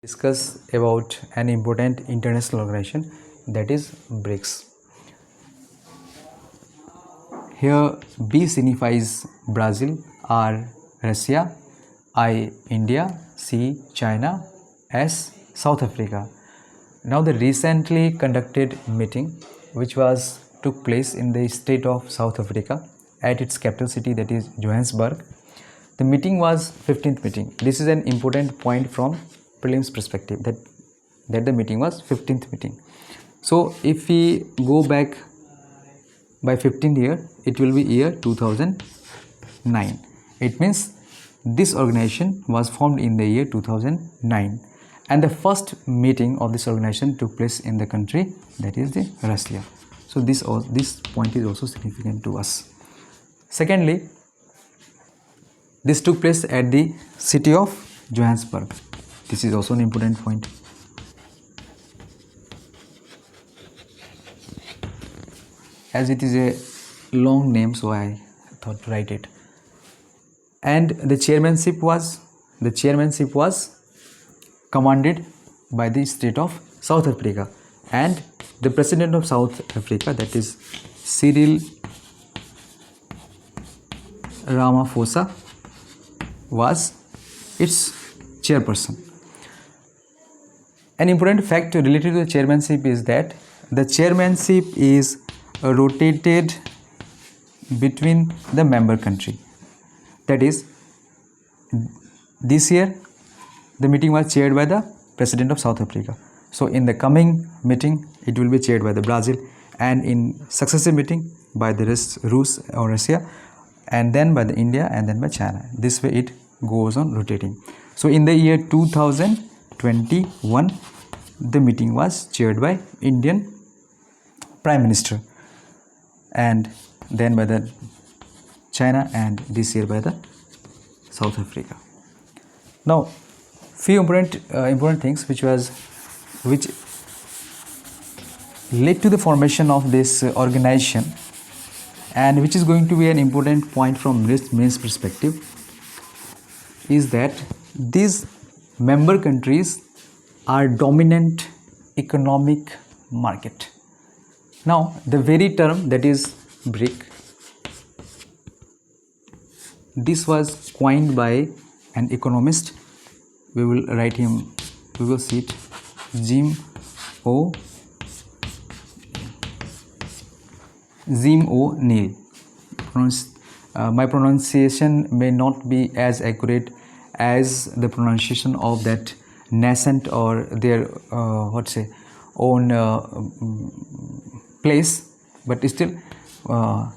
Discuss about an important international organization, that is BRICS. Here B signifies Brazil, R Russia, I India, C China, S South Africa. Now the recently conducted meeting which took place in the state of South Africa at its capital city, that is Johannesburg. The meeting was 15th meeting. This is an important point from prelims perspective, that the meeting was 15th meeting. So if we go back by 15th year, it will be year 2009. It means this organization was formed in the year 2009, and the first meeting of this organization took place in the country, that is the Russia. So this point is also significant to us. Secondly, this took place at the city of Johannesburg. This is also an important point. As it is a long name, so I thought to write it. And the chairmanship was commanded by the state of South Africa, and the president of South Africa, that is Cyril Ramaphosa, was its chairperson. An important fact related to the chairmanship is that the chairmanship is rotated between the member country. That is, this year the meeting was chaired by the president of South Africa. So in the coming meeting it will be chaired by the Brazil, and in successive meeting by the Russia, and then by the India, and then by China. This way it goes on rotating. So in the year 2021 the meeting was chaired by Indian Prime Minister, and then by the China, and this year by the South Africa. Now few important things which led to the formation of this organization, and which is going to be an important point from Main's perspective, is that these member countries are dominant economic market. Now the very term, that is BRIC, this was coined by an economist. We will see it, Jim O'Neill. My pronunciation may not be as accurate as the pronunciation of that nascent or their own place, but still I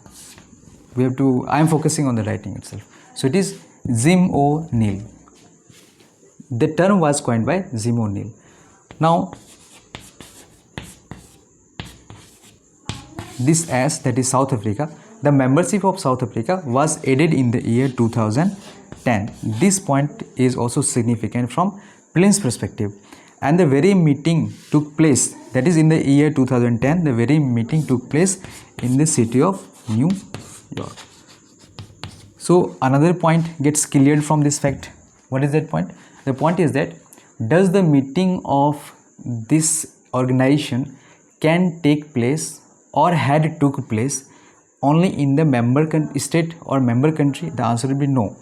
am focusing on the writing itself. So it is Jim O'Neill. The term was coined by Jim O'Neill. Now this S, that is South Africa, the membership of South Africa was added in the year 2010. This point is also significant from prelims perspective, and the very meeting took place, that is in the year 2010, the very meeting took place in the city of New York. So another point gets cleared from this fact. What is that point? The point is that, does the meeting of this organization can take place or had took place only in the member state or member country? The answer will be no.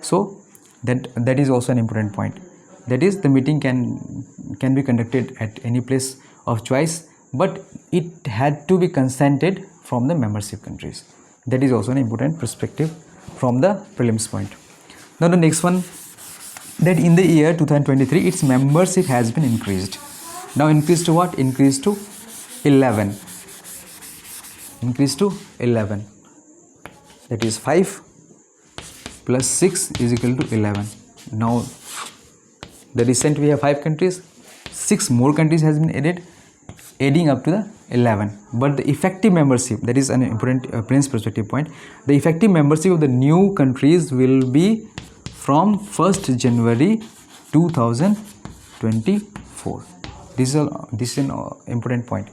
So that is also an important point. That is, the meeting can be conducted at any place of choice, but it had to be consented from the membership countries. That is also an important perspective from the prelims point. Now the next one, that in the year 2023 its membership has been increased. Now increased to what? Increased to 11. Increased to 11. That is 5 plus 6 is equal to 11. Now the recent we have 5 countries, 6 more countries has been added, adding up to the 11. But the effective membership, that is an important prelims perspective point, the effective membership of the new countries will be from 1st January 2024. This is an important point.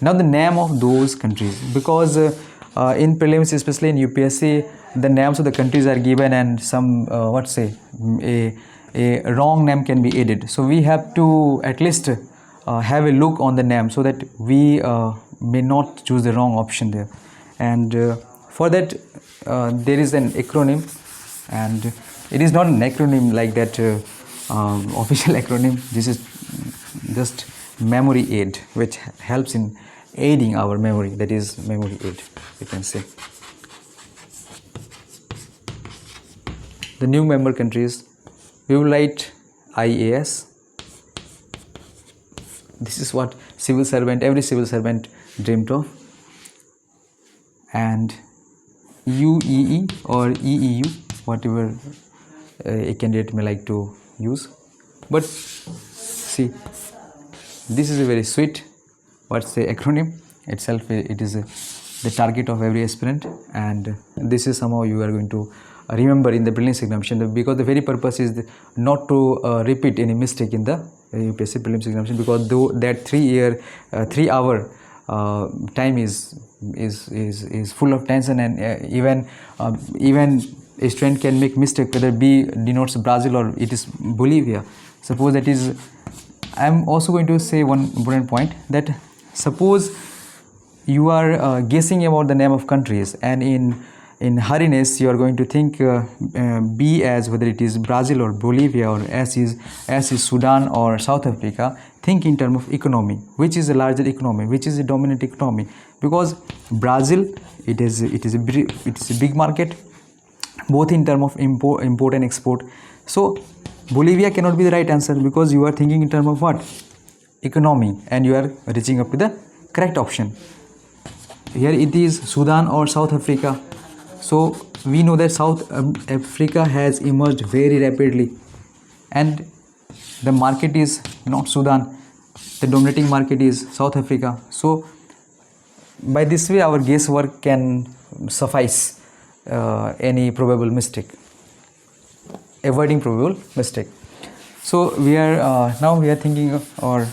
Now the name of those countries, because in prelims, especially in UPSC, the names of the countries are given, and some a wrong name can be added. So we have to at least have a look on the name so that we may not choose the wrong option there. And for that there is an acronym, and it is not an acronym like that official acronym. This is just memory aid, which helps in aiding our memory. That is memory aid, you can say. The new member countries, we will write IAS. This is what civil servant, every civil servant dreamt of. And UEE or EEU, whatever a candidate may like to use. But see, this is a very sweet, what's the acronym itself, it is the target of every aspirant, and this is somehow you are going to remember in the prelims examination, because the very purpose is not to repeat any mistake in the UPSC prelims examination, because though that 3 hour time is full of tension, and even a student can make mistake whether B denotes Brazil or it is Bolivia. Suppose that is, I am also going to say one important point, that suppose you are guessing about the name of countries, and in hurriness you are going to think B as whether it is Brazil or Bolivia, or S is Sudan or South Africa. Think in terms of economy, which is a larger economy, which is a dominant economy, because Brazil, it is a big market, both in terms of import and export. So Bolivia cannot be the right answer, because you are thinking in terms of what? Economy, and you are reaching up to the correct option. Here it is Sudan or South Africa. So we know that South Africa has emerged very rapidly, and the market is not Sudan, the dominating market is South Africa. So by this way our guesswork can suffice any probable mistake, avoiding probable mistake. So we are now we are thinking of or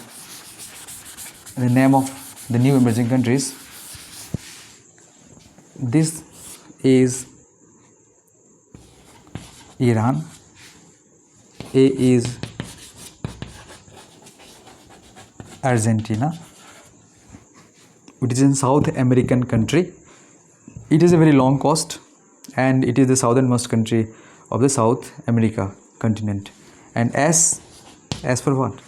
the name of the new emerging countries. This is Iran, A is Argentina, it is in South American country. It is a very long coast, and it is the southernmost country of the South America continent. And as for what?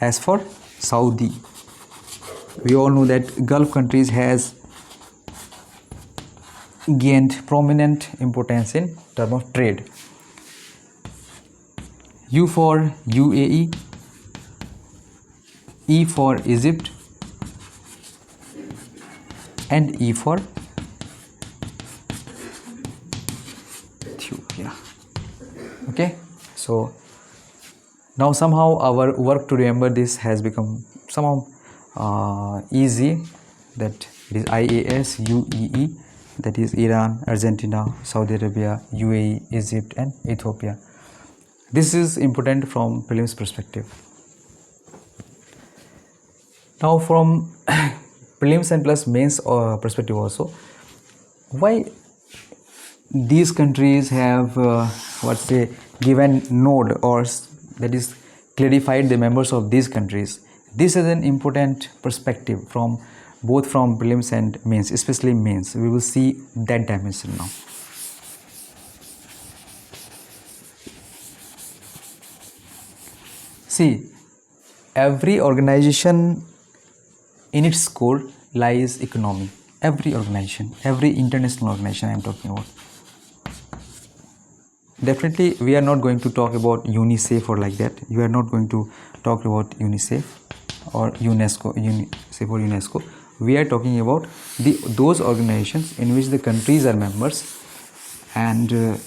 As for Saudi. We all know that Gulf countries has gained prominent importance in terms of trade. U for UAE, E for Egypt, and E for Ethiopia. Okay, so now somehow our work to remember this has become somehow easy, that it is IAS, UEE, that is Iran, Argentina, Saudi Arabia, UAE, Egypt, and Ethiopia. This is important from prelims perspective. Now from prelims and plus mains perspective also, why these countries have given node, or that is clarified the members of these countries. This is an important perspective from both from prelims and mains, especially mains. We will see that dimension now. See, every organization in its core lies economy. Every organization, every international organization I am talking about. Definitely we are not going to talk about UNICEF or like that. You are not going to talk about UNICEF or UNESCO, UNESCO. We are talking about those organizations in which the countries are members, and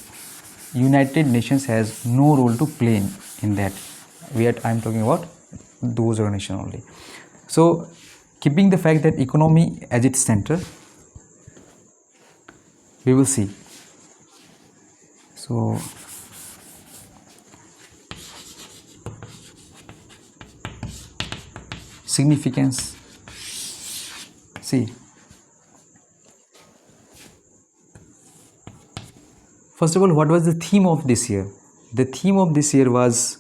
United Nations has no role to play in that. I am talking about those organizations only. So keeping the fact that economy as its center, we will see. So significance. See, first of all, what was the theme of this year? The theme of this year was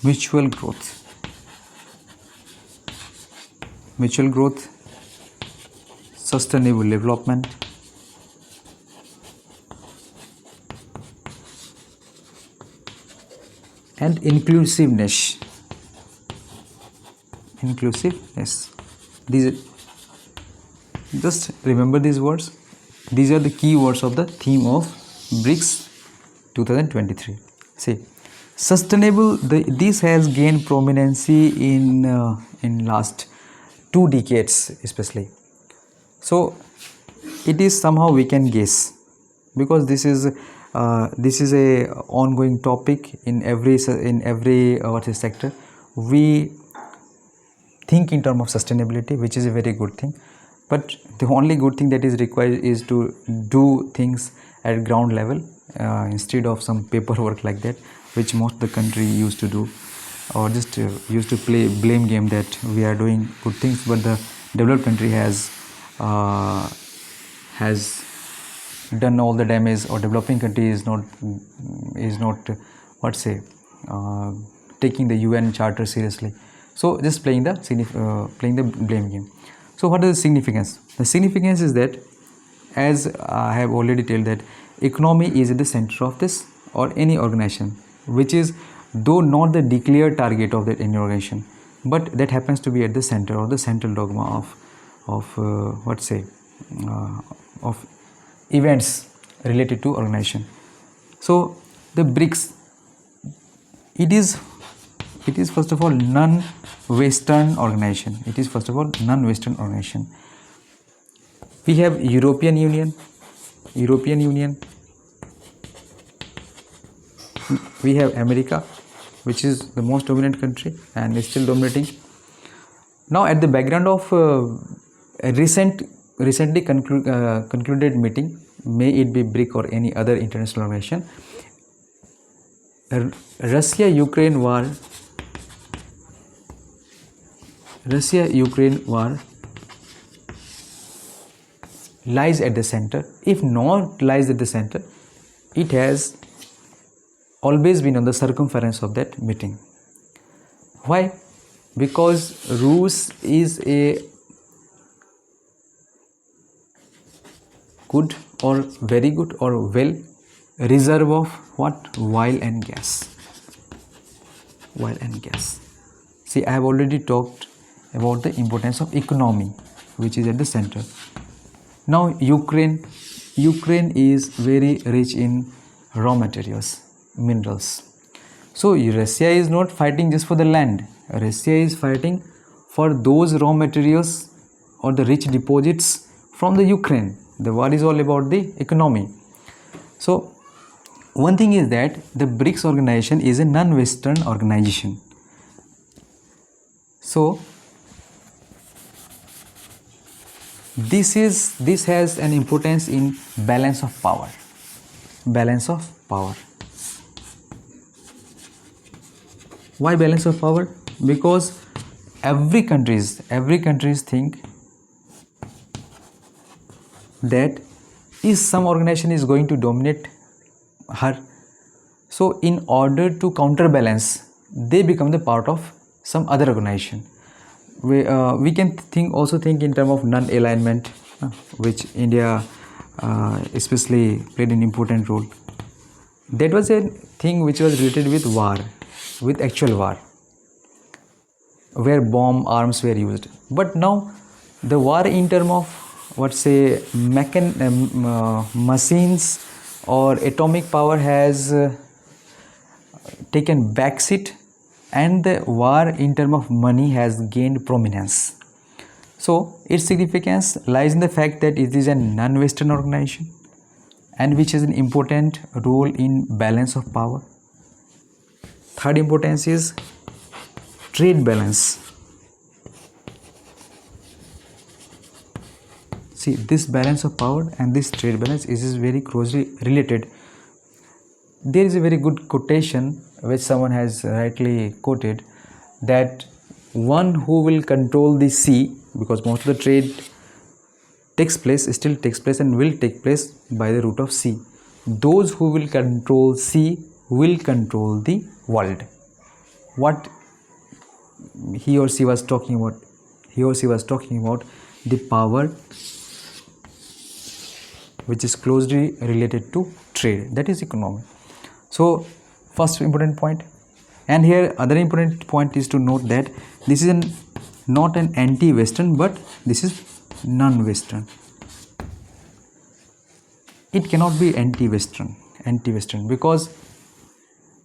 mutual growth. Mutual growth, sustainable development, and inclusiveness. These, just remember these words. These are the key words of the theme of BRICS 2023. See, sustainable. This has gained prominency in last 2 decades, especially. So, it is somehow we can guess, because this is a ongoing topic in every sector. We think in terms of sustainability, which is a very good thing, but the only good thing that is required is to do things at ground level, instead of some paperwork like that, which most of the country used to do, or just used to play blame game that we are doing good things, but the developed country has done all the damage, or developing country is not taking the UN charter seriously. So just playing the blame game. So what is the significance? The significance is that, as I have already told, that economy is at the center of this or any organization, which is though not the declared target of that any organization, but that happens to be at the center, or the central dogma of events related to organization. So the BRICS, it is first of all non-Western organization. We have European Union. We have America, which is the most dominant country and is still dominating. Now, at the background of a recently concluded meeting, may it be BRIC or any other international organization, Russia-Ukraine war lies at the center. If not lies at the center, it has always been on the circumference of that meeting. Why? Because Rus is a good or very good or well reserve of what? Oil and gas. See, I have already talked about the importance of economy, which is at the center. Now Ukraine is very rich in raw materials, minerals. So Russia is not fighting just for the land. Russia is fighting for those raw materials or the rich deposits from the Ukraine. The war is all about the economy. So one thing is that the BRICS organization is a non-Western organization. So this has an importance in balance of power. Why balance of power? Because every countries think that is some organization is going to dominate her. So in order to counterbalance, they become the part of some other organization. We can also think in terms of non-alignment, which India especially played an important role. That was a thing which was related with war, with actual war, where bomb arms were used. But now the war in terms of machines or atomic power has taken backseat, and the war in terms of money has gained prominence. So its significance lies in the fact that it is a non-Western organization and which has an important role in balance of power. Third importance is trade balance. See, this balance of power and this trade balance is very closely related. There is a very good quotation which someone has rightly quoted, that one who will control the sea, because most of the trade still takes place and will take place by the root of sea. Those who will control sea will control the world. What he or she was talking about? He or she was talking about the power which is closely related to trade, that is economy. So first important point. And here other important point is to note that this is not an anti-Western, but this is non-Western. It cannot be anti-Western because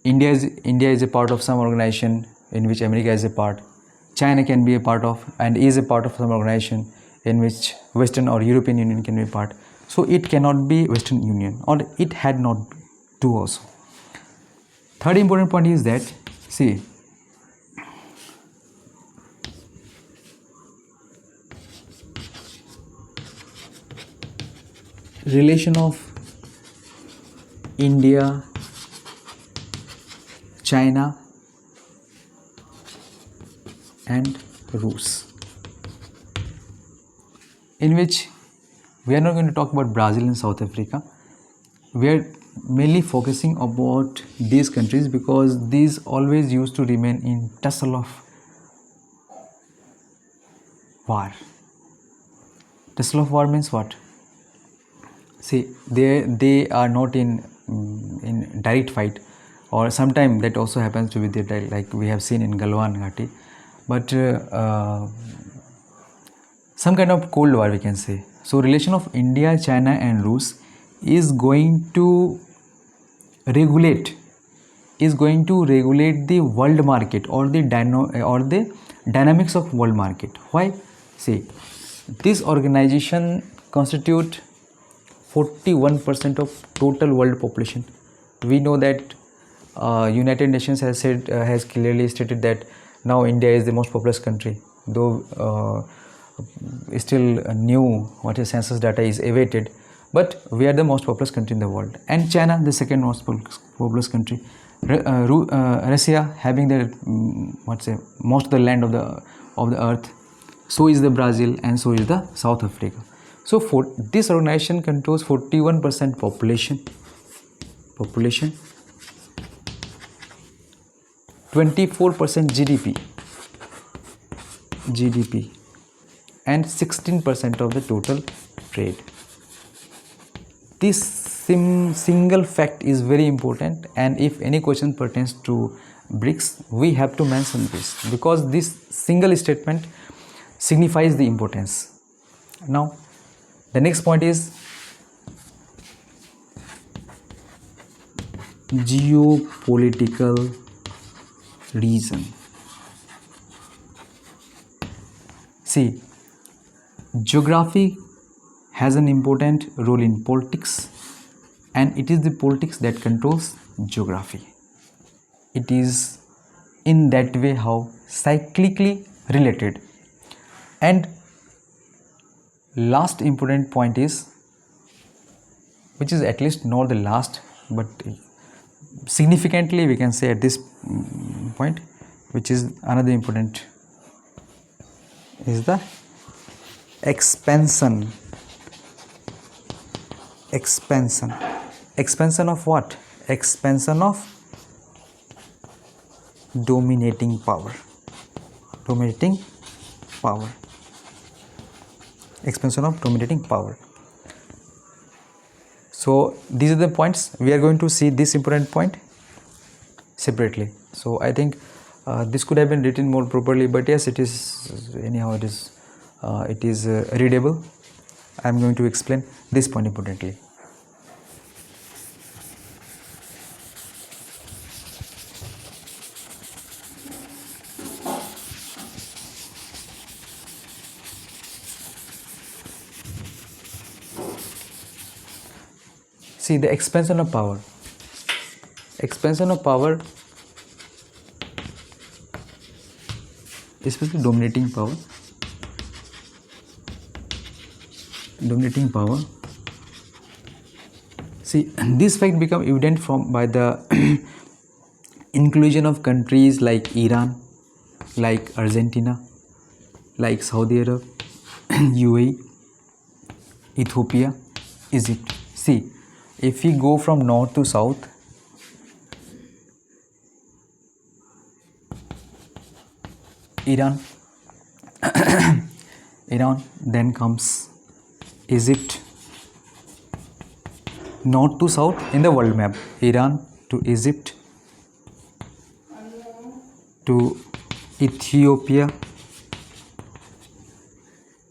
India is a part of some organization in which America is a part. China can be a part of and is a part of some organization in which Western or European Union can be a part. So it cannot be Western Union, or it had not to also. Third important point is that, see, relation of India, China and Rus, in which we are not going to talk about Brazil and South Africa. We are mainly focusing about these countries because these always used to remain in tussle of war. Tussle of war means what? See, they are not in direct fight, or sometimes that also happens to be the, like we have seen in Galwan Ghati, but some kind of cold war we can say. So relation of India, China and Rus is going to regulate the world market, or the dynamics of world market. Why? See, this organization constitute 41% of total world population. We know that United Nations has clearly stated that now India is the most populous country, though still new census data is awaited, but we are the most populous country in the world, and China the second most populous country. Russia having the most of the land of the earth. So is the Brazil, and so is the South Africa. So this organization controls 41% population, 24% GDP, and 16% of the total trade. This single fact is very important, and if any question pertains to BRICS, we have to mention this because this single statement signifies the importance. Now the next point is geopolitical reason. See, geography has an important role in politics, and it is the politics that controls geography. It is in that way how cyclically related. And last important point is, which is at least not the last, but significantly we can say at this point, which is another important, is the expansion of what? Expansion of dominating power. Expansion of dominating power. So these are the points. We are going to see this important point separately. So I think this could have been written more properly, but yes, it is anyhow. It is readable. I am going to explain this point importantly. See, the expansion of power. Especially dominating power. See, this fact become evident by the inclusion of countries like Iran, like Argentina, like Saudi Arab, UAE, Ethiopia, Egypt. See, if we go from north to south, Iran, Iran, then comes Egypt. North to south in the world map, Iran to Egypt to Ethiopia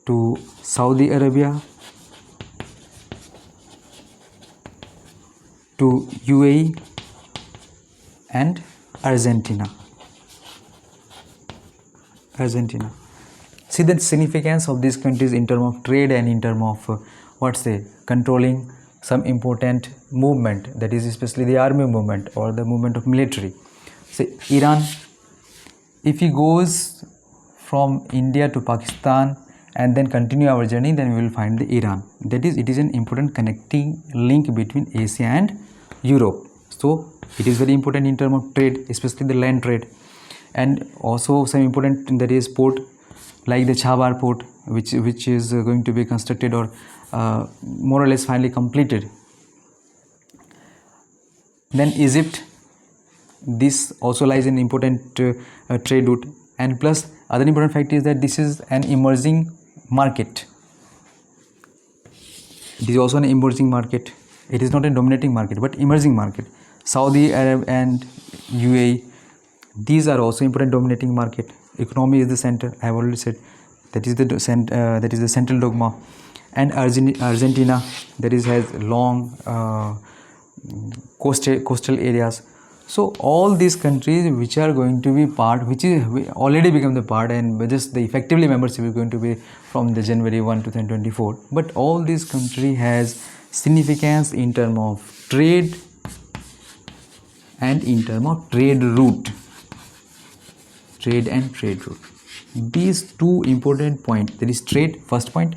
to Saudi Arabia to UAE and Argentina. See the significance of these countries in terms of trade and in terms of controlling some important movement, that is especially the army movement or the movement of military. Say Iran, if he goes from India to Pakistan and then continue our journey, then we will find the Iran. That is, it is an important connecting link between Asia and Europe. So it is very important in terms of trade, especially the land trade, and also some important, that is port like the Chabar port, which is going to be constructed or more or less finally completed. Then Egypt, this also lies in important trade route, and plus other important fact is that this is an emerging market. It is also an emerging market. It is not a dominating market but emerging market. Saudi Arab and UAE, these are also important dominating market. Economy is the center, I have already said, that is the central dogma. And Argentina, that is has long coastal areas. So all these countries which are going to be part, which is already become the part, and just the effectively membership is going to be from the January 1, 2024. But all these country has significance in terms of trade and in terms of trade route. Trade and trade route. These two important points, that is trade, first point,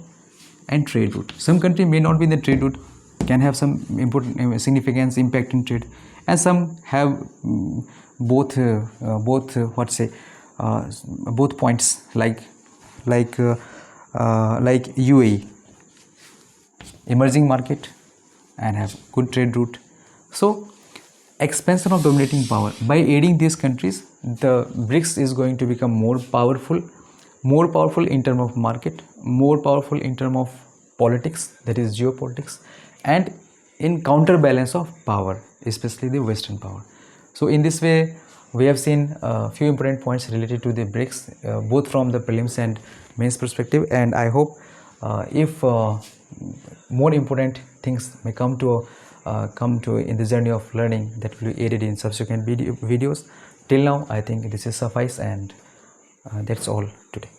and trade route. Some country may not be in the trade route, can have some important significance impact in trade, and some have both points like UAE, emerging market and have good trade route. So expansion of dominating power, by aiding these countries, the BRICS is going to become more powerful in terms of market, more powerful in terms of politics, that is geopolitics, and in counterbalance of power, especially the Western power. So in this way we have seen a few important points related to the BRICS, both from the prelims and mains perspective, and I hope if more important things may come to in the journey of learning, that will be aided in subsequent videos. Till now I think this is suffice, and that's all today.